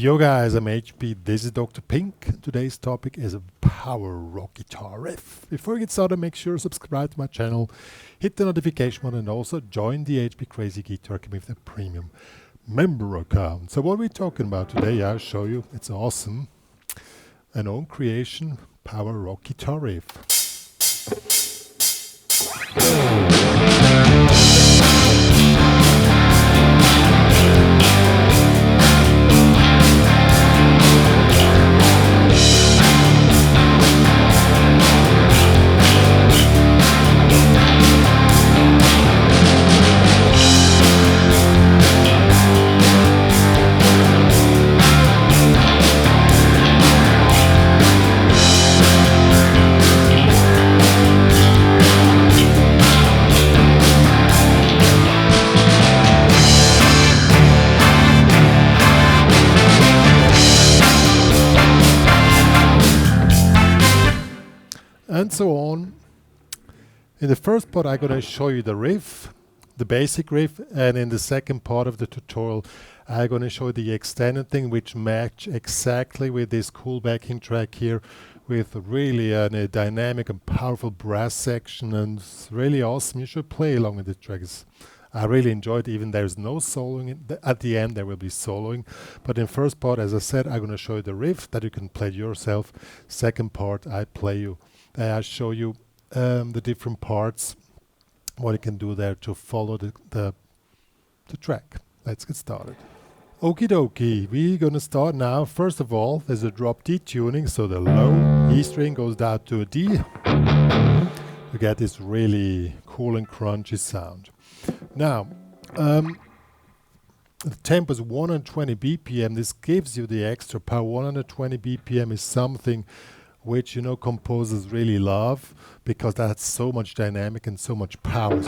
Yo guys, I'm HP, this is Dr. Pink. Today's topic is a power rock guitar riff. Before we get started, make sure to subscribe to my channel, hit the notification button, and also join the HPCrazy Guitar Community with a premium member account. So what are we talking about today? I'll show you. It's awesome. An own creation power rock guitar riff. And so on. In the first part I'm going to show you the riff, the basic riff, and in the second part of the tutorial I'm going to show you the extended thing, which match exactly with this cool backing track here, with really a dynamic and powerful brass section, and it's really awesome. You should play along with the tracks. I really enjoyed it. Even there's no soloing. At the end there will be soloing, but in first part, as I said, I'm going to show you the riff that you can play yourself. Second part I show you the different parts, what you can do there to follow the track. Let's get started. Okie dokie, we're gonna start now. First of all, there's a drop D tuning, so the low E string goes down to a D. You get this really cool and crunchy sound. Now, the tempo is 120 BPM. This gives you the extra power. 120 BPM is something which, you know, composers really love, because that's so much dynamic and so much power.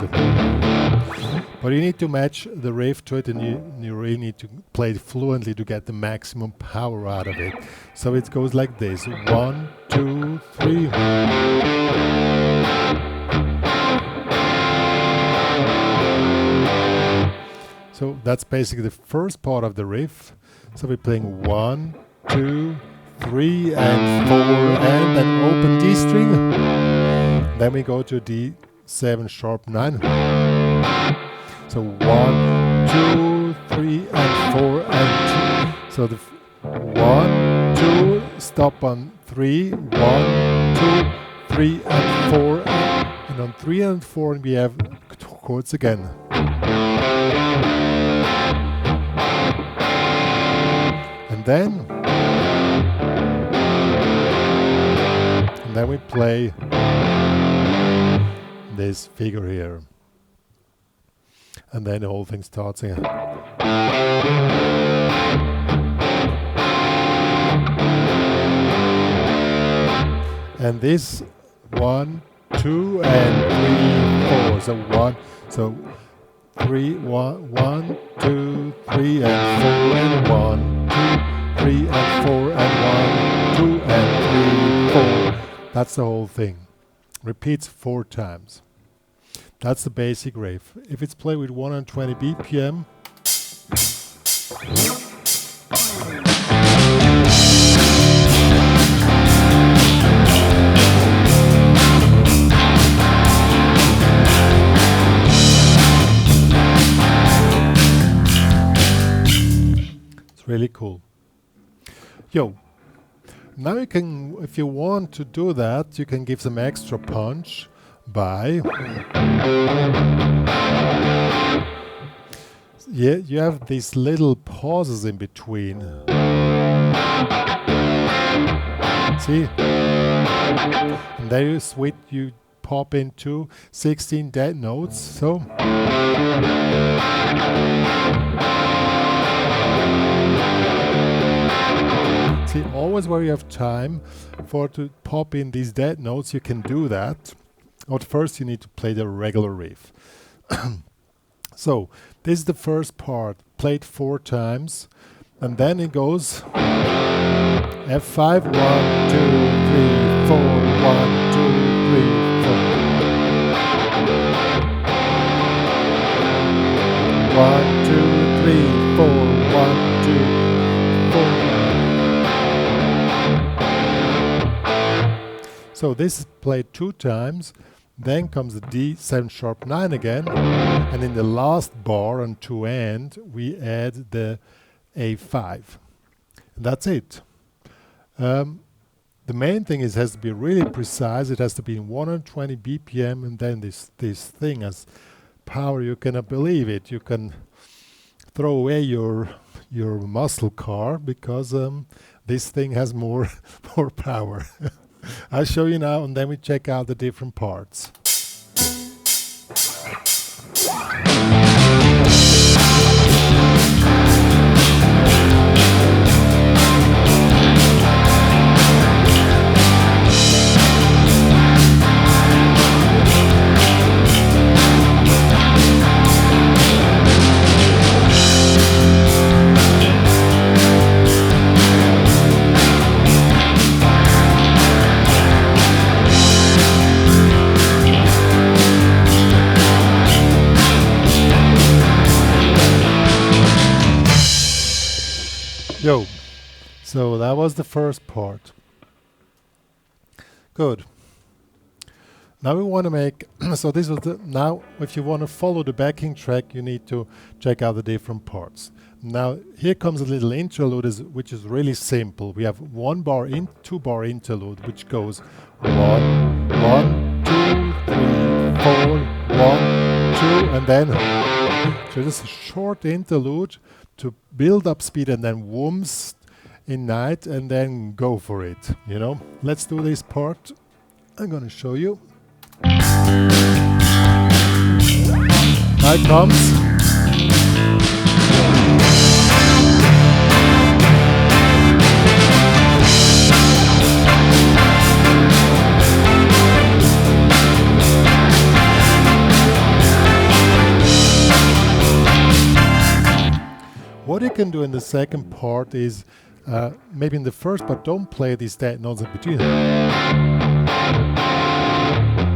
But you need to match the riff to it, and you really need to play it fluently to get the maximum power out of it. So it goes like this: 1, 2, 3. So that's basically the first part of the riff. So we're playing 1, 2, 3 and 4, and then open D string. Then we go to D7 sharp 9. So 1, 2, 3 and 4 and 2. So the 1, 2, stop on 3, 1, 2, 3 and 4, and on 3 and 4 we have chords again. And then we play this figure here, and then the whole thing starts again. And this 1, 2 and 3, 4. So 1, so 3, 1, 1, 2, 3 and 4, and 1, 2, 3 and 4, and 1, 2 and 3, 4. That's the whole thing. Repeats 4 times. That's the basic riff. If it's played with 120 BPM, it's really cool. Yo. Now you can, if you want to do that, you can give some extra punch by, you have these little pauses in between. See? And there you switch, you pop into 16 dead notes. So. See, always where you have time to pop in these dead notes, you can do that. But first you need to play the regular riff. So this is the first part, played 4 times, and then it goes F5, 1, 2, 3, 4, 1, 2, 3, 4. 1, 2, 3, 4, 1, 2, 4. So this is played 2 times, then comes the D7 sharp 9 again, and in the last bar on 2 end we add the A5. And that's it. The main thing is it has to be really precise. It has to be in 120 BPM, and then this thing has power. You cannot believe it. You can throw away your muscle car because this thing has more power. I'll show you now, and then we check out the different parts. Yo, so that was the first part. Good. Now we want to make, so this was the, now if you want to follow the backing track, you need to check out the different parts. Now here comes a little interlude which is really simple. We have 1 bar in, 2 bar interlude, which goes 1, 1, 2, 3, 4, 1, 2, and then so this is a short interlude to build up speed, and then whooms in night, and then go for it, you know. Let's do this part. I'm gonna show you. Now it comes. What you can do in the second part is, maybe in the first part, don't play these dead notes in between.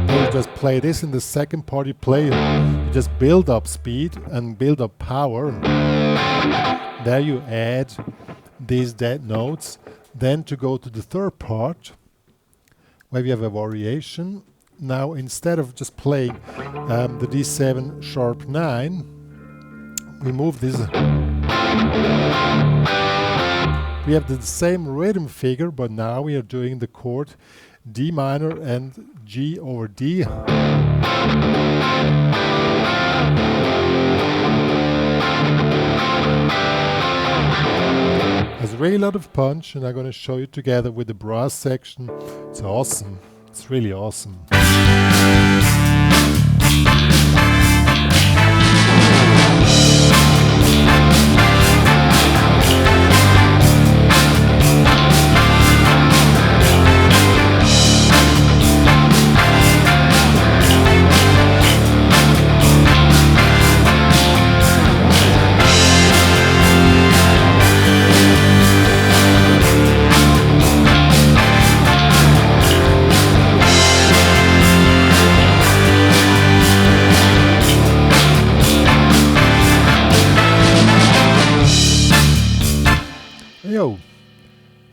You just play this. In the second part you just build up speed and build up power. There you add these dead notes. Then to go to the third part, where we have a variation. Now instead of just playing the D7 sharp 9, we move this. We have the same rhythm figure, but now we are doing the chord D minor and G over D. Has really a lot of punch, and I'm going to show you together with the brass section. It's awesome. It's really awesome.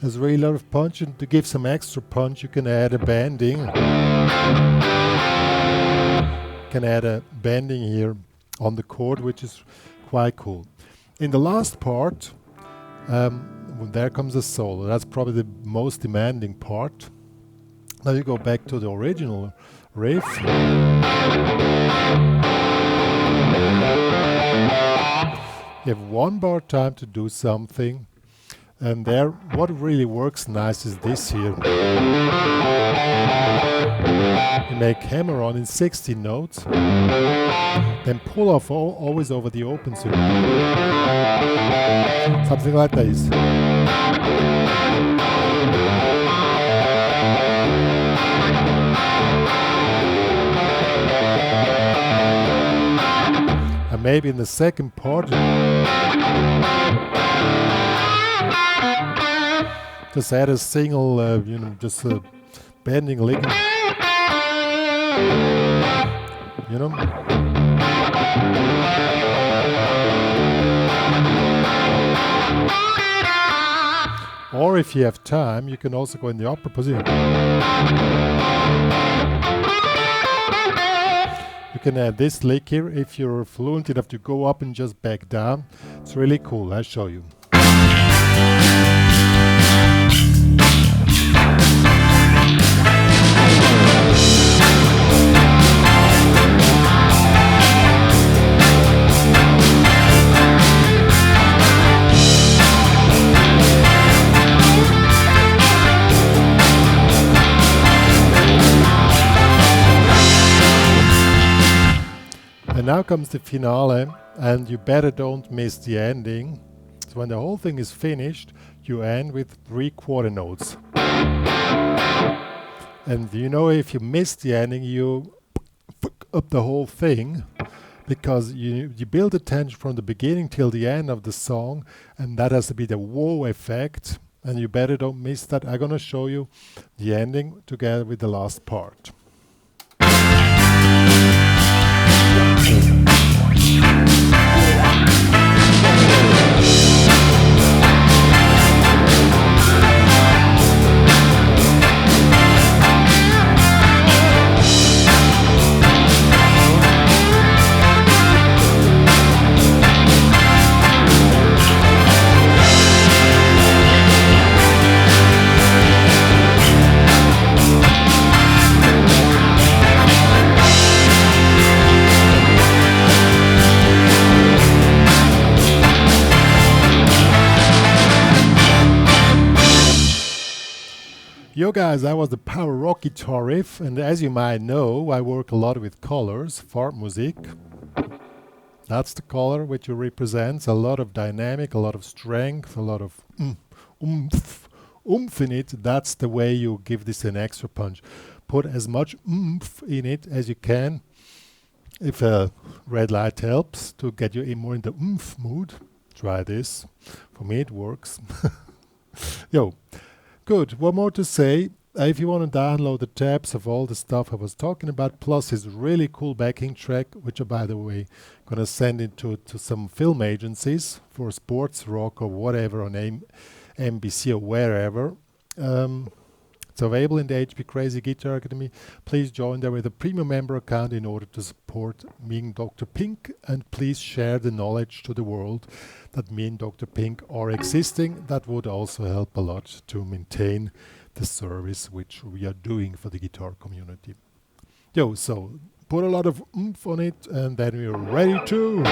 There's really a lot of punch, and to give some extra punch you can add a bending. You can add a bending here on the chord, which is quite cool. In the last part, there comes a solo. That's probably the most demanding part. Now you go back to the original riff. You have 1 bar time to do something. And there, what really works nice is this here. You make hammer on in 16 notes, then pull off always over the open string. Something like this. And maybe in the second part, just add a single, just a bending lick, Or if you have time, you can also go in the upper position. You can add this lick here if you're fluent enough to go up and just back down. It's really cool. I'll show you. And now comes the finale, and you better don't miss the ending. So when the whole thing is finished, you end with 3 quarter notes. And you know, if you miss the ending, you fuck up the whole thing, because you build the tension from the beginning till the end of the song, and that has to be the whoa effect, and you better don't miss that. I'm gonna show you the ending together with the last part. Yo guys, that was the Power Rock guitar riff, and as you might know, I work a lot with colors, fart music. That's the color which represents a lot of dynamic, a lot of strength, a lot of oomph in it. That's the way you give this an extra punch. Put as much oomph in it as you can. If a red light helps to get you in more in the oomph mood, try this. For me it works. Yo. Good. One more to say. If you want to download the tabs of all the stuff I was talking about, plus his really cool backing track, which I, by the way, gonna send it to some film agencies for sports rock or whatever on MBC or wherever. It's available in the HPCrazy Guitar Academy. Please join there with a premium member account in order to support me and Dr. Pink, and please share the knowledge to the world that me and Dr. Pink are existing. That would also help a lot to maintain the service which we are doing for the guitar community. Yo, so put a lot of oomph on it, and then we're ready to